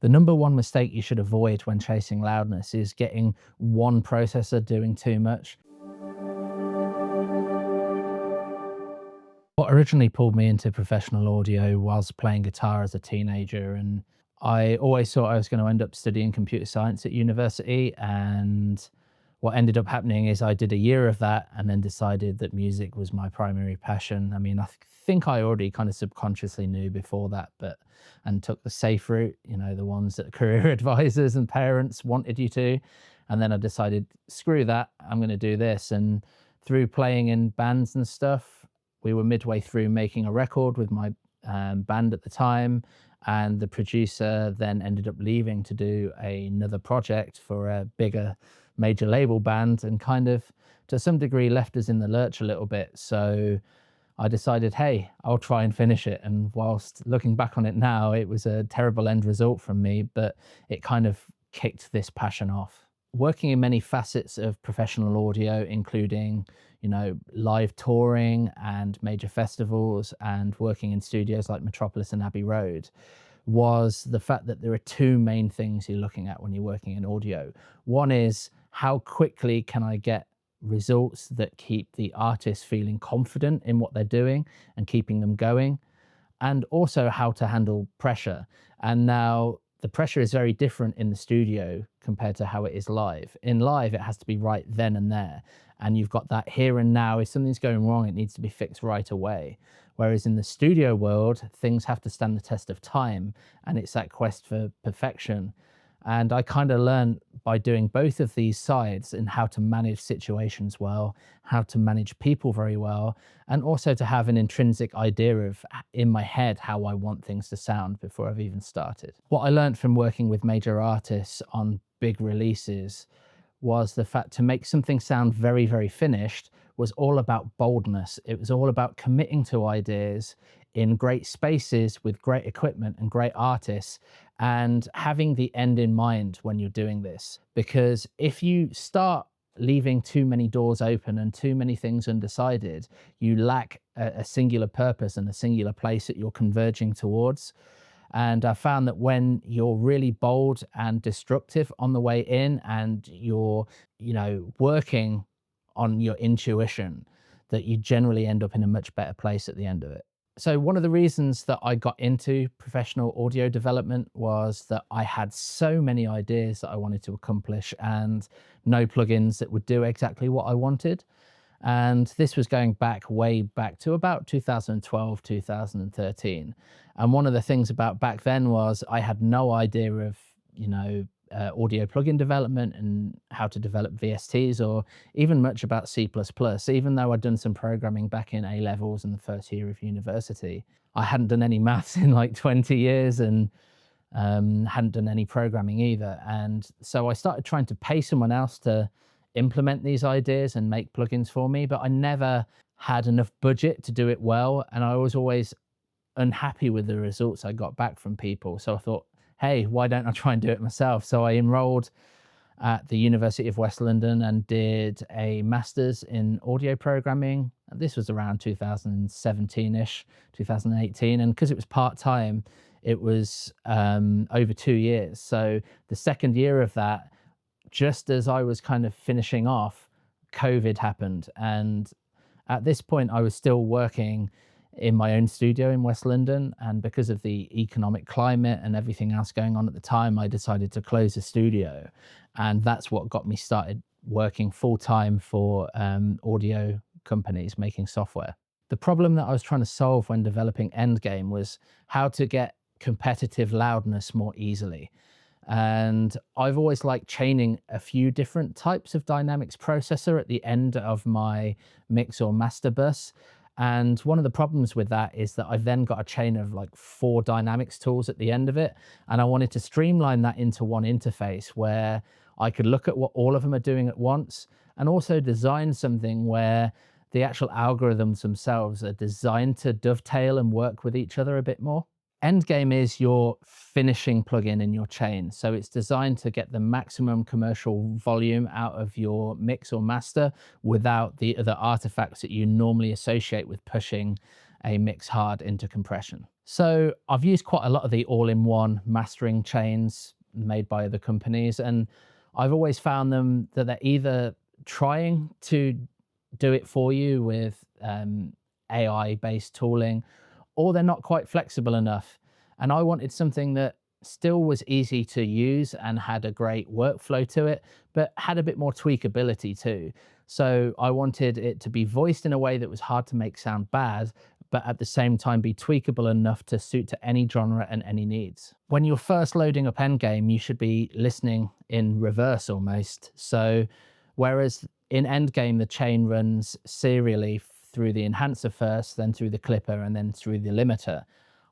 The number one mistake you should avoid when chasing loudness is getting one processor doing too much. What originally pulled me into professional audio was playing guitar as a teenager, and I always thought I was going to end up studying computer science at university. And what ended up happening is I did a year of that and then decided that music was my primary passion. I mean, think I already kind of subconsciously knew before that, but and took the safe route, the ones that career advisors and parents wanted you to. And then I decided, screw that, I'm going to do this. And through playing in bands and stuff, we were midway through making a record with my band at the time. And the producer then ended up leaving to do another project for a bigger major label band, and kind of to some degree left us in the lurch a little bit. So I decided, hey, I'll try and finish it. And whilst looking back on it now, it was a terrible end result from me, but it kind of kicked this passion off. Working in many facets of professional audio, including, live touring and major festivals, and working in studios like Metropolis and Abbey Road, was the fact that there are two main things you're looking at when you're working in audio. One is, how quickly can I get results that keep the artist feeling confident in what they're doing and keeping them going, and also how to handle pressure. And now the pressure is very different in the studio compared to how it is live. In live, it has to be right then and there, and you've got that here and now. If something's going wrong, it needs to be fixed right away. Whereas in the studio world, things have to stand the test of time, and it's that quest for perfection. And I kind of learned by doing both of these sides in how to manage situations well, how to manage people very well, and also to have an intrinsic idea of in my head how I want things to sound before I've even started. What I learned from working with major artists on big releases was the fact to make something sound very, very finished was all about boldness. It was all about committing to ideas in great spaces with great equipment and great artists, and having the end in mind when you're doing this. Because if you start leaving too many doors open and too many things undecided, you lack a singular purpose and a singular place that you're converging towards. And I found that when you're really bold and destructive on the way in, and you're, working on your intuition, that you generally end up in a much better place at the end of it. So one of the reasons that I got into professional audio development was that I had so many ideas that I wanted to accomplish, and no plugins that would do exactly what I wanted. And this was going way back to about 2012, 2013. And one of the things about back then was I had no idea of, audio plugin development and how to develop VSTs, or even much about C++, even though I'd done some programming back in A levels and the first year of university. I hadn't done any maths in like 20 years, and hadn't done any programming either. And so I started trying to pay someone else to implement these ideas and make plugins for me, but I never had enough budget to do it well. And I was always unhappy with the results I got back from people. So I thought, hey, why don't I try and do it myself? So I enrolled at the University of West London and did a master's in audio programming. This was around 2017-ish, 2018. And because it was part-time, it was over 2 years. So the second year of that, just as I was kind of finishing off, COVID happened. And at this point, I was still working in my own studio in West London. And because of the economic climate and everything else going on at the time, I decided to close the studio. And that's what got me started working full time for audio companies making software. The problem that I was trying to solve when developing Endgame was how to get competitive loudness more easily. And I've always liked chaining a few different types of dynamics processor at the end of my mix or master bus. And one of the problems with that is that I've then got a chain of like 4 dynamics tools at the end of it. And I wanted to streamline that into one interface where I could look at what all of them are doing at once, and also design something where the actual algorithms themselves are designed to dovetail and work with each other a bit more. Endgame is your finishing plugin in your chain. So it's designed to get the maximum commercial volume out of your mix or master without the other artifacts that you normally associate with pushing a mix hard into compression. So I've used quite a lot of the all-in-one mastering chains made by other companies, and I've always found them that they're either trying to do it for you with AI-based tooling, or they're not quite flexible enough. And I wanted something that still was easy to use and had a great workflow to it, but had a bit more tweakability too. So I wanted it to be voiced in a way that was hard to make sound bad, but at the same time be tweakable enough to suit to any genre and any needs. When you're first loading up Endgame, you should be listening in reverse almost. So whereas in Endgame, the chain runs serially through the enhancer first, then through the clipper, and then through the limiter,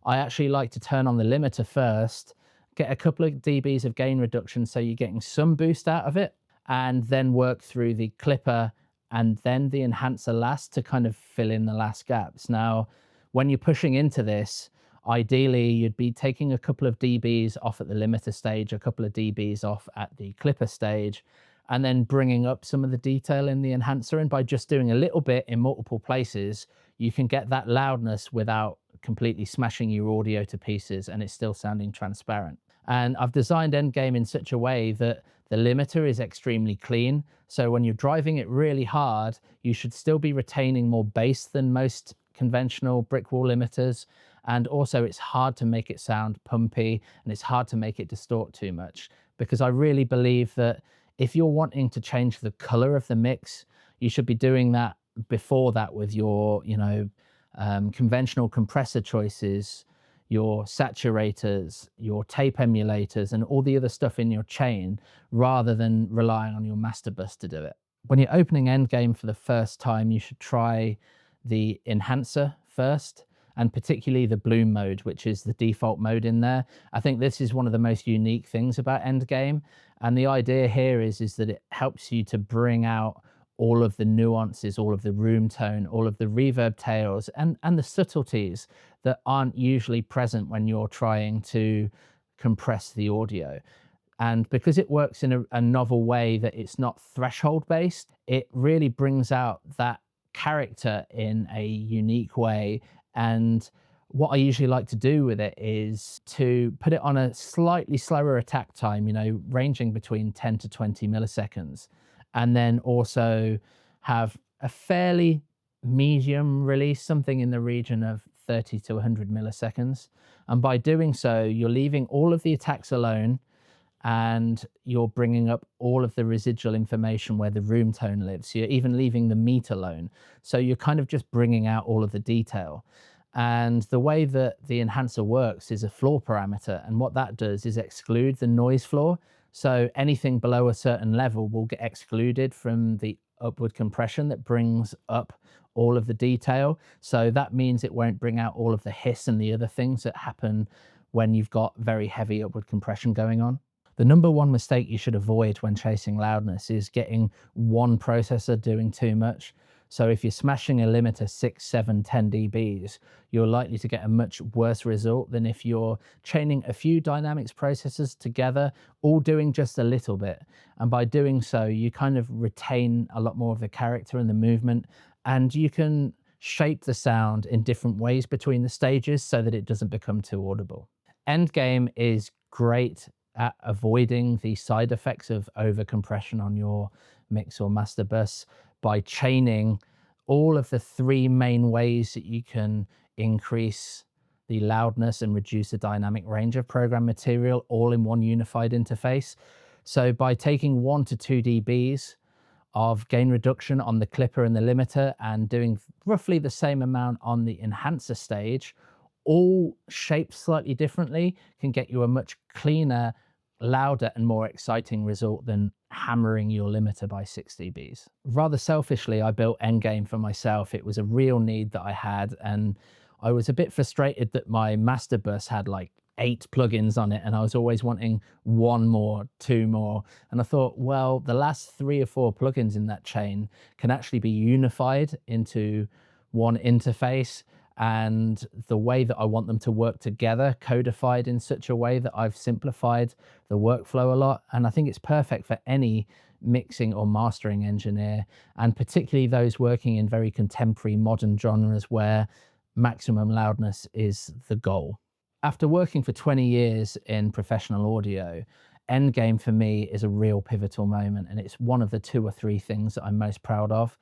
I actually like to turn on the limiter first, get a couple of dBs of gain reduction so you're getting some boost out of it, and then work through the clipper and then the enhancer last to kind of fill in the last gaps. Now, when you're pushing into this, ideally you'd be taking a couple of dBs off at the limiter stage, a couple of dBs off at the clipper stage, and then bringing up some of the detail in the enhancer. And by just doing a little bit in multiple places, you can get that loudness without completely smashing your audio to pieces, and it's still sounding transparent. And I've designed Endgame in such a way that the limiter is extremely clean. So when you're driving it really hard, you should still be retaining more bass than most conventional brick wall limiters. And also it's hard to make it sound pumpy, and it's hard to make it distort too much, because I really believe that if you're wanting to change the color of the mix, you should be doing that before that with your, conventional compressor choices, your saturators, your tape emulators, and all the other stuff in your chain, rather than relying on your master bus to do it. When you're opening Endgame for the first time, you should try the enhancer first, and particularly the bloom mode, which is the default mode in there. I think this is one of the most unique things about Endgame. And the idea here is that it helps you to bring out all of the nuances, all of the room tone, all of the reverb tails, and the subtleties that aren't usually present when you're trying to compress the audio. And because it works in a novel way that it's not threshold based, it really brings out that character in a unique way. And what I usually like to do with it is to put it on a slightly slower attack time, ranging between 10 to 20 milliseconds, and then also have a fairly medium release, something in the region of 30 to 100 milliseconds. And by doing so, you're leaving all of the attacks alone, and you're bringing up all of the residual information where the room tone lives. You're even leaving the meat alone. So you're kind of just bringing out all of the detail. And the way that the enhancer works is a floor parameter. And what that does is exclude the noise floor. So anything below a certain level will get excluded from the upward compression that brings up all of the detail. So that means it won't bring out all of the hiss and the other things that happen when you've got very heavy upward compression going on. The number one mistake you should avoid when chasing loudness is getting one processor doing too much. So if you're smashing a limiter 6, 7, 10 dBs, you're likely to get a much worse result than if you're chaining a few dynamics processors together, all doing just a little bit. And by doing so, you kind of retain a lot more of the character and the movement, and you can shape the sound in different ways between the stages so that it doesn't become too audible. Endgame is great at avoiding the side effects of over compression on your mix or master bus by chaining all of the three main ways that you can increase the loudness and reduce the dynamic range of program material all in one unified interface. So by taking 1 to 2 dBs of gain reduction on the clipper and the limiter and doing roughly the same amount on the enhancer stage, all shaped slightly differently, can get you a much cleaner, louder and more exciting result than hammering your limiter by 6 dBs. Rather selfishly, I built Endgame for myself. It was a real need that I had, and I was a bit frustrated that my master bus had like 8 plugins on it, and I was always wanting 1 more, 2 more. And I thought, well, the last 3 or 4 plugins in that chain can actually be unified into one interface, and the way that I want them to work together, codified in such a way that I've simplified the workflow a lot. And I think it's perfect for any mixing or mastering engineer, and particularly those working in very contemporary modern genres where maximum loudness is the goal. After working for 20 years in professional audio, Endgame for me is a real pivotal moment, and it's one of the two or three things that I'm most proud of.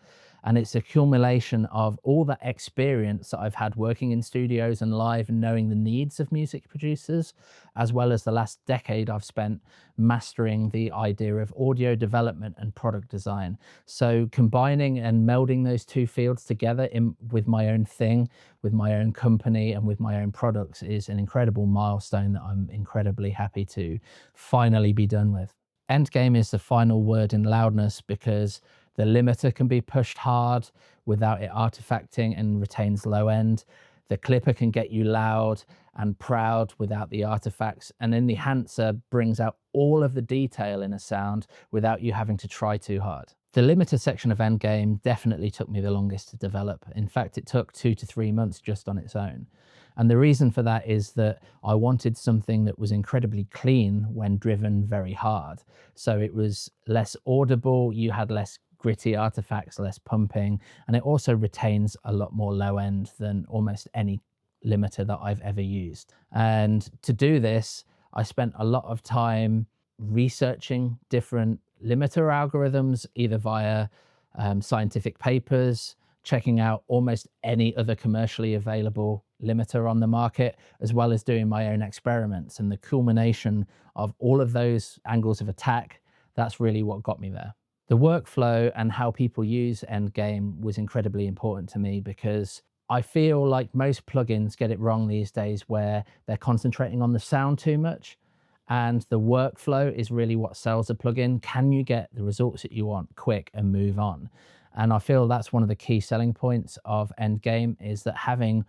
And it's a accumulation of all that experience that I've had working in studios and live and knowing the needs of music producers, as well as the last decade I've spent mastering the idea of audio development and product design. So combining and melding those two fields together with my own thing, with my own company, and with my own products is an incredible milestone that I'm incredibly happy to finally be done with. Endgame is the final word in loudness because the limiter can be pushed hard without it artifacting and retains low end. The clipper can get you loud and proud without the artifacts. And then the enhancer brings out all of the detail in a sound without you having to try too hard. The limiter section of Endgame definitely took me the longest to develop. In fact, it took 2 to 3 months just on its own. And the reason for that is that I wanted something that was incredibly clean when driven very hard. So it was less audible, you had less gritty artifacts, less pumping, and it also retains a lot more low end than almost any limiter that I've ever used. And to do this, I spent a lot of time researching different limiter algorithms, either via scientific papers, checking out almost any other commercially available limiter on the market, as well as doing my own experiments. And the culmination of all of those angles of attack, that's really what got me there. The workflow and how people use Endgame was incredibly important to me because I feel like most plugins get it wrong these days where they're concentrating on the sound too much. And the workflow is really what sells a plugin. Can you get the results that you want quick and move on? And I feel that's one of the key selling points of Endgame is that having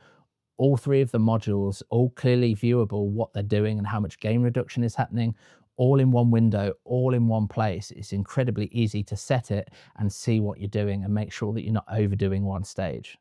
all three of the modules all clearly viewable, what they're doing and how much gain reduction is happening, all in one window, all in one place. It's incredibly easy to set it and see what you're doing and make sure that you're not overdoing one stage.